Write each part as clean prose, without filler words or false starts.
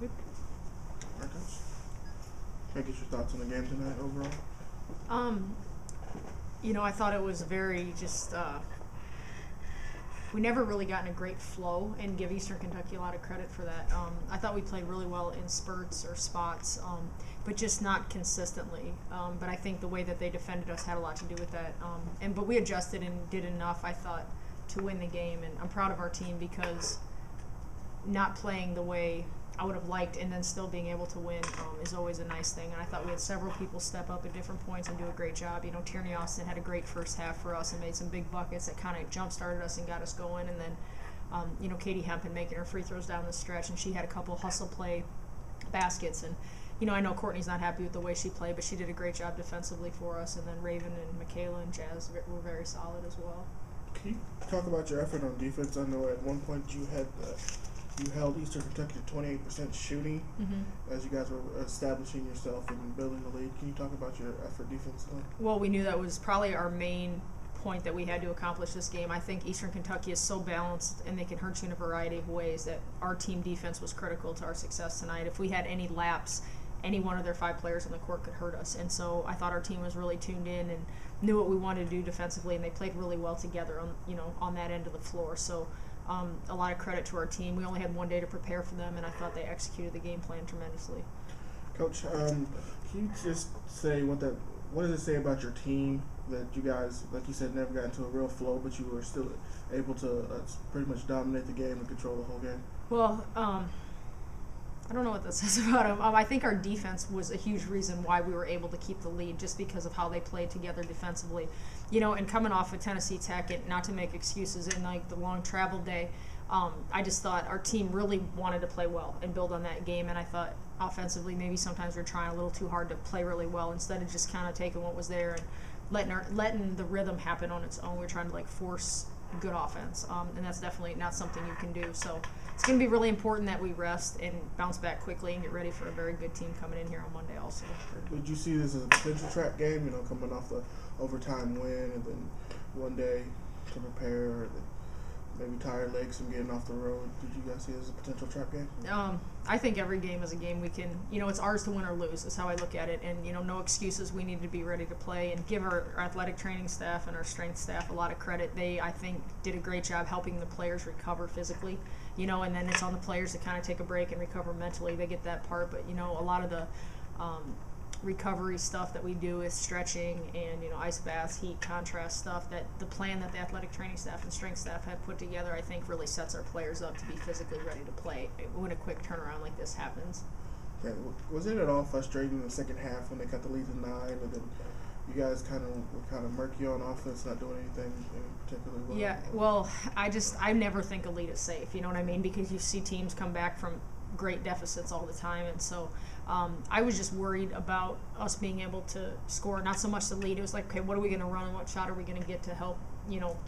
Good. All right, Coach. Can I get your thoughts on the game tonight overall? I thought it was very just we never really got in a great flow, and give Eastern Kentucky a lot of credit for that. I thought we played really well in spurts or spots, but just not consistently. But I think the way that they defended us had a lot to do with that. But we adjusted and did enough, I thought, to win the game. And I'm proud of our team because not playing the way I would have liked and then still being able to win is always a nice thing. And I thought we had several people step up at different points and do a great job. Tierney Austin had a great first half for us and made some big buckets that kind of jump-started us and got us going. And then, Katie Hempen making her free throws down the stretch, and she had a couple hustle play baskets. And, I know Courtney's not happy with the way she played, but she did a great job defensively for us. And then Raven and Michaela and Jazz were very solid as well. Can you talk about your effort on defense? I know at one point you held Eastern Kentucky to 28% shooting as you guys were establishing yourself and building the lead. Can you talk about your effort defensively? Well, we knew that was probably our main point that we had to accomplish this game. I think Eastern Kentucky is so balanced and they can hurt you in a variety of ways that our team defense was critical to our success tonight. If we had any lapse, any one of their 5 players on the court could hurt us. And so I thought our team was really tuned in and knew what we wanted to do defensively, and they played really well together on that end of the floor. So a lot of credit to our team. We only had one day to prepare for them, and I thought they executed the game plan tremendously. Coach, can you just say what does it say about your team that you guys, like you said, never got into a real flow, but you were still able to pretty much dominate the game and control the whole game? Well, I don't know what that says about them. I think our defense was a huge reason why we were able to keep the lead, just because of how they played together defensively. And coming off of Tennessee Tech, and not to make excuses in like the long travel day, I just thought our team really wanted to play well and build on that game. And I thought offensively, maybe sometimes we're trying a little too hard to play really well instead of just kind of taking what was there and letting the rhythm happen on its own. We're trying to force good offense, and that's definitely not something you can do. So it's going to be really important that we rest and bounce back quickly and get ready for a very good team coming in here on Monday also. Did you see this as a potential trap game, coming off the overtime win and then one day to prepare, maybe tired legs from getting off the road? Did you guys see it as a potential trap game? I think every game is a game we can, it's ours to win or lose is how I look at it. And, no excuses. We need to be ready to play and give our athletic training staff and our strength staff a lot of credit. They, I think, did a great job helping the players recover physically, and then it's on the players to kind of take a break and recover mentally. They get that part. But, a lot of the recovery stuff that we do is stretching and ice baths, heat, contrast stuff. That the plan that the athletic training staff and strength staff have put together, I think, really sets our players up to be physically ready to play when a quick turnaround like this happens. Okay. Was it at all frustrating in the second half when they cut the lead to 9, and then you guys were kind of murky on offense, not doing anything particularly well? Yeah. Well, I never think a lead is safe. You know what I mean? Because you see teams come back from great deficits all the time, and so I was just worried about us being able to score, not so much the lead. It was like, okay, what are we going to run and what shot are we going to get to help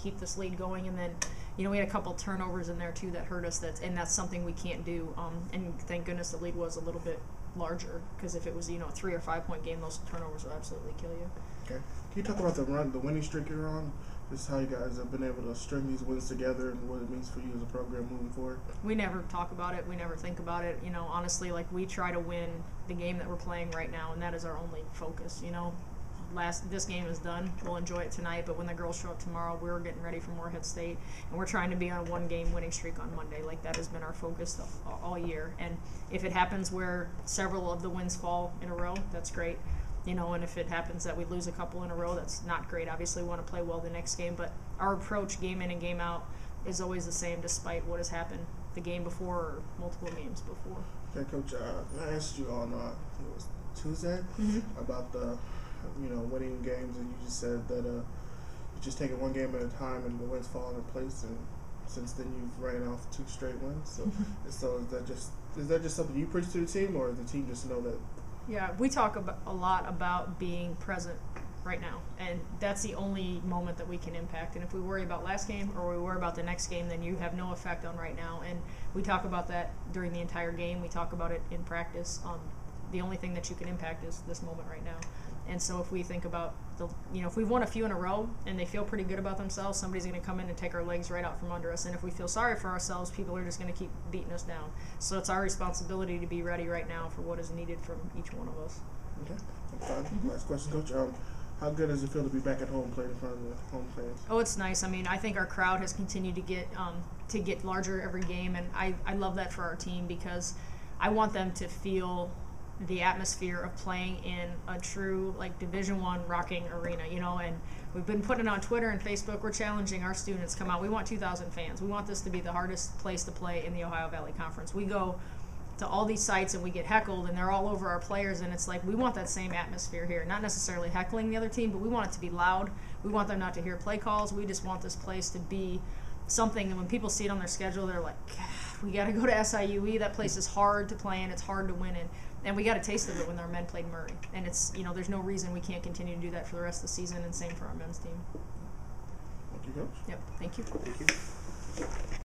keep this lead going? And then we had a couple turnovers in there too that hurt us, and that's something we can't do, and thank goodness the lead was a little bit larger, because if it was a 3 or 5 point game, those turnovers would absolutely kill you. Okay, can you talk about the winning streak you're on? This is how you guys have been able to string these wins together and what it means for you as a program moving forward. We never talk about it. We never think about it. Honestly, we try to win the game that we're playing right now, and that is our only focus. This game is done. We'll enjoy it tonight, but when the girls show up tomorrow, we're getting ready for Morehead State, and we're trying to be on a 1-game winning streak on Monday. That has been our focus all year. And if it happens where several of the wins fall in a row, that's great. And if it happens that we lose a couple in a row, that's not great. Obviously, we want to play well the next game, but our approach game in and game out is always the same, despite what has happened the game before or multiple games before. Okay, Coach, I asked you on it was Tuesday about the winning games, and you just said that you just take it one game at a time and the wins fall into place, and since then you've ran off 2 straight wins. So is that just something you preach to the team, or does the team just know that? Yeah, we talk a lot about being present right now, and that's the only moment that we can impact. And if we worry about last game or we worry about the next game, then you have no effect on right now. And we talk about that during the entire game. We talk about it in practice. The only thing that you can impact is this moment right now. And so if we think about if we've won a few in a row and they feel pretty good about themselves, somebody's going to come in and take our legs right out from under us. And if we feel sorry for ourselves, people are just going to keep beating us down. So it's our responsibility to be ready right now for what is needed from each one of us. Okay, that's fine. Last question, Coach. How good does it feel to be back at home playing in front of the home fans? Oh, it's nice. I mean, I think our crowd has continued to get larger every game, and I love that for our team because I want them to feel the atmosphere of playing in a true Division I rocking arena, and we've been putting it on Twitter and Facebook. We're challenging our students, come out. We want 2,000 fans. We want this to be the hardest place to play in the Ohio Valley Conference. We go to all these sites and we get heckled and they're all over our players, and it's we want that same atmosphere here. Not necessarily heckling the other team, but we want it to be loud. We want them not to hear play calls. We just want this place to be something, and when people see it on their schedule, they're like, we got to go to SIUE. That place is hard to play in. It's hard to win in. And we got a taste of it when our men played Murray. And it's, there's no reason we can't continue to do that for the rest of the season, and same for our men's team. Thank you, Coach. Yep, thank you. Thank you.